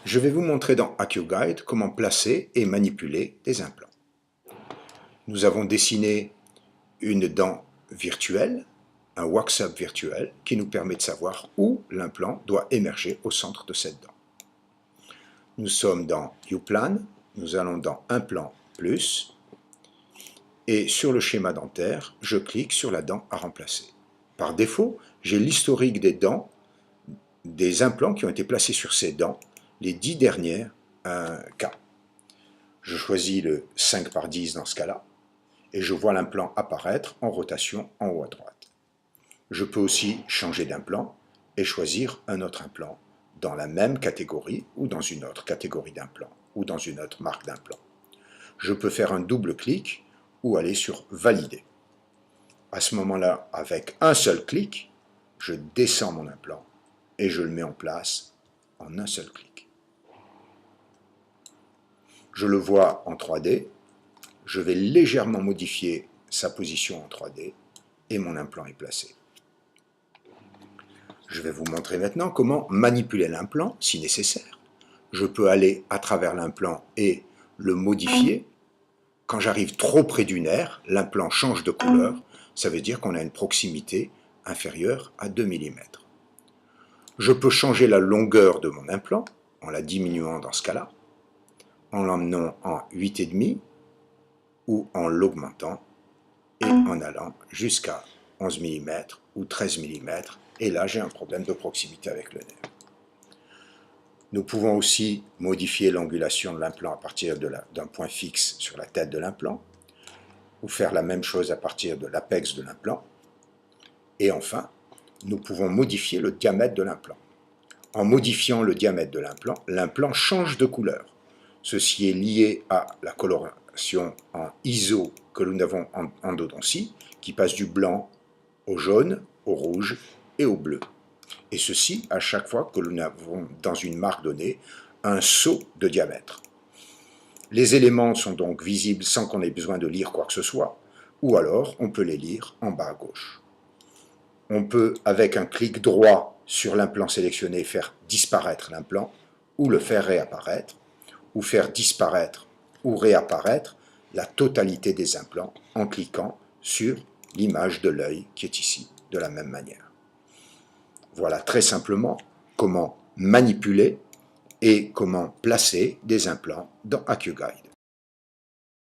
Je vais vous montrer dans AccuGuide comment placer et manipuler des implants. Nous avons dessiné une dent virtuelle, un wax-up virtuel, qui nous permet de savoir où l'implant doit émerger au centre de cette dent. Nous sommes dans U-Plan, nous allons dans Implant plus, et sur le schéma dentaire, je clique sur la dent à remplacer. Par défaut, j'ai l'historique des dents, des implants qui ont été placés sur ces dents, les 10 dernières cas. Je choisis le 5 par 10 dans ce cas-là, et je vois l'implant apparaître en rotation en haut à droite. Je peux aussi changer d'implant et choisir un autre implant dans la même catégorie ou dans une autre catégorie d'implant ou dans une autre marque d'implant. Je peux faire un double clic ou aller sur Valider. À ce moment-là, avec un seul clic, je descends mon implant et je le mets en place en un seul clic. Je le vois en 3D, je vais légèrement modifier sa position en 3D et mon implant est placé. Je vais vous montrer maintenant comment manipuler l'implant si nécessaire. Je peux aller à travers l'implant et le modifier. Quand j'arrive trop près du nerf, l'implant change de couleur, ça veut dire qu'on a une proximité inférieure à 2 mm. Je peux changer la longueur de mon implant en la diminuant dans ce cas-là, en l'emmenant en 8,5 ou en l'augmentant et en allant jusqu'à 11 mm ou 13 mm, et là j'ai un problème de proximité avec le nerf. Nous pouvons aussi modifier l'angulation de l'implant à partir d'un point fixe sur la tête de l'implant, ou faire la même chose à partir de l'apex de l'implant. Et enfin, nous pouvons modifier le diamètre de l'implant. En modifiant le diamètre de l'implant, l'implant change de couleur. Ceci est lié à la coloration en ISO que nous avons en endodontie, qui passe du blanc au jaune, au rouge et au bleu. Et ceci à chaque fois que nous avons dans une marque donnée un saut de diamètre. Les éléments sont donc visibles sans qu'on ait besoin de lire quoi que ce soit, ou alors on peut les lire en bas à gauche. On peut, avec un clic droit sur l'implant sélectionné, faire disparaître l'implant, ou le faire réapparaître, ou faire disparaître ou réapparaître la totalité des implants en cliquant sur l'image de l'œil qui est ici, de la même manière. Voilà très simplement comment manipuler et comment placer des implants dans AccuGuide.